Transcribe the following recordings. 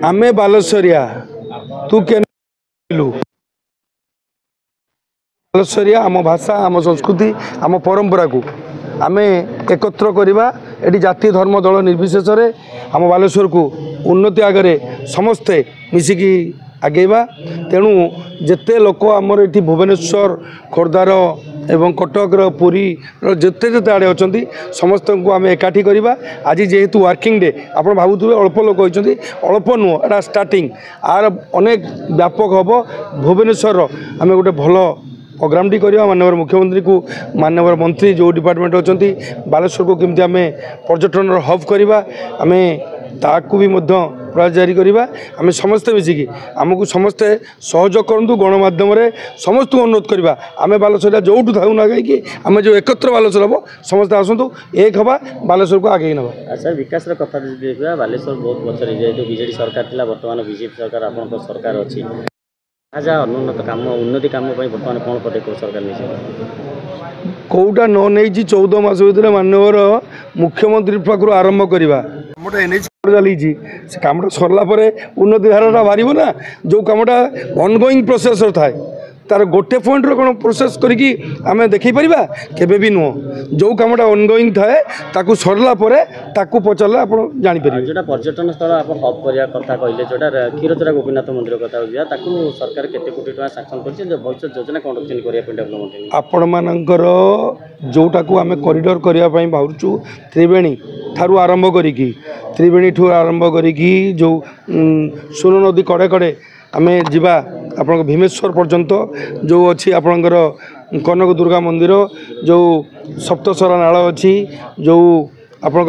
आमे बालेश्वरिया तू के बालेश्वरिया आम भाषा आम संस्कृति आम परंपरा को आमे एकत्र करवा एटी जाति धर्म दल निर्विशेष आम बालेश्वर को उन्नति आगे समस्ते मिसिकी आगेवा तेणु जिते लोक आमर ये भुवनेश्वर खोर्धार एवं कटक पुरी जिते जिते आड़े अच्छा समस्त को आम एकाठी करवा आज जेहेतु वर्किंग डे आप भावुवे अल्प लोक होती अल्प नुह एटा स्टार्टिंग आर अनेक व्यापक हम भुवनेश्वर आम गोटे भल प्रोग्राम टी करवा माननीय मुख्यमंत्री को माननीय मंत्री जो डिपार्टमेंट अच्छा बालेश्वर को केमती आम पर्यटन हब करवा आम ताकू भी प्रयास जारी करवा आम समस्ते मिसिकी आमको समस्ते सहयोग करूँ गणमाध्यम समस्त अनुरोध करवा आम बालेश्वर जो था ना कहीं आम जो एकत्र बालेश्वर हम समस्ते आसतु एक हवा बालेश्वर को आगे ना सर विकास कथा देखा बालेश्वर बहुत बचर जेहतु बीजेडी सरकार थी बर्तमान बीजेपी सरकार आप सरकार अच्छी आज अनुन्नत काम उन्नति काम बर्तमान कौन पदक्षेप सरकार नहीं कौटा नहीं 14 मास भर माननीय मुख्यमंत्री पाखु आरंभ करवा चली से कमटा सरला उन्नति धारा बाहर ना जो कमटा ऑनगोइंग प्रोसेस थाए तार गोटे पॉइंट कौन प्रोसेस करी आम देखी पारिबा केबे भी नुह जो कमटा ऑनगोइंग थाए ताकू सरला पचारे आप जापर जो पर्यटन स्थल आप हब करने कथा कहले जोटा क्षीरचोरा गोपीनाथ मंदिर कथा सरकार केते कोटी टका सैंक्शन कर भविष्य योजना कौन डेवलपमेंट आपण मानकर जोटा को आम कॉरिडोर करने भावुँ त्रिवेणी ठारू आरंभ करी त्रिवेणी ठू आरंभ करी जो सोन नदी कड़े कड़े आम जीवा आपण भीमेश्वर पर्यंत जो अच्छी आपणकर कनक दुर्गा मंदिर जो सप्तसरा नाल अच्छी जो आपण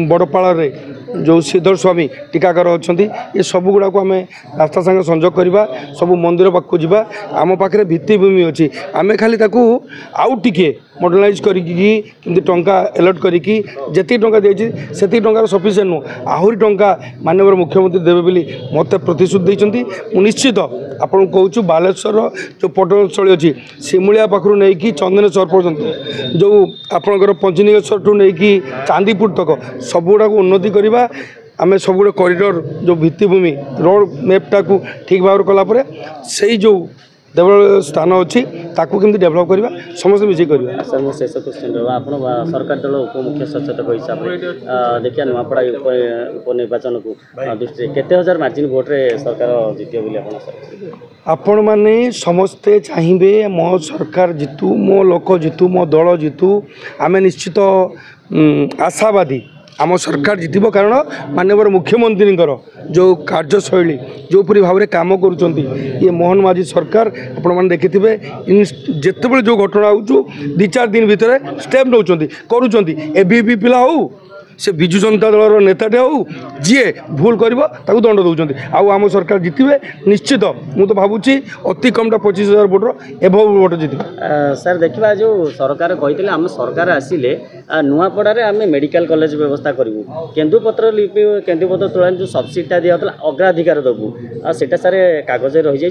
बड़पाड़ जो श्रीधर स्वामी टीकाकर अच्छा ये सब गुड़ा को आम रास्ता संगे संजोग करवा सब मंदिर पाक जावा आम पाखे भित्तिभूमि अच्छी आम खाली आउ टिके मॉडर्नाइज करके टंका अलॉट करके जी टाँग दी से टंकार सफिसीयंट नुह आहरी टंका माननीय मुख्यमंत्री देवे बोली मत प्रतिश्रुति देती निश्चित आपको कहूँ बालेश्वर जो पर्यटनस्थली अच्छी सिमुलिया पाखु नहीं चंदनेश्वर पर्यंत जो आपंकर पंचलिंगेश्वर ठू नहीं चांदीपुर तक सब गुड़ा उन्नति करवा आम सब गुड़े कॉरिडोर जो भित्तिभूमि रोड मैपटा को ठीक भाव कलापर से जो डेवलप स्थान अच्छी ताकू केमती डेवलप करवा समस्त मिसिक करवा सर मो शेष क्वेश्चन आप सरकार दल उपमुख्य सचेतक हिसाब से देखिए नुआपड़ा उपनिर्वाचन को दृष्टि केते हजार मार्जिन भोट्रे सरकार जितियो बोली आपण मैंने समस्ते चाहिए मो सरकार जीतू मो लोक जीतू मो दल जीतू आम निश्चित आशावादी आम सरकार जीतब कारण माननीय मुख्यमंत्री जो कार्यशैली जोपरी भाव में कम कर ये मोहन माझी सरकार आपण देखि जिते जो घटना हो 2-4 दिन भितर स्टेप नौ करुँच पिला हो से विजु जनता दल नेताटे हो जी भूल कर दंड दौरान आम सरकार जितबे निश्चित मु तो भावुँ अति कमटा 25,000 भोटर एभव भोट जित सर देखा जो सरकार कहते आम सरकार आसिले नुआपड़े आम मेडिकल कॉलेज व्यवस्था करूँ केन्दुपत्र लिपि केन्दुपत्र तुलन जो सब्सिडीटा दिया अग्राधिकार देवु आटा सारे कागज रही जाए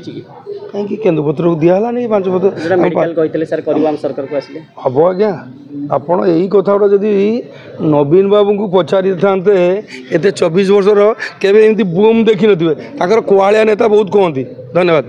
कहीं केन्दुपत्र को दिहला नहीं 5 पत्र मेडिकल कहते सर करूँ आम सरकार को आसिले हम आज्ञा आपण यही कथा जदि नवीन बाबू को पचारि था एत 24 वर्षर केवे एमती बूम देखी नथिबे ताकर कोहालिया नेता बहुत कहती धन्यवाद।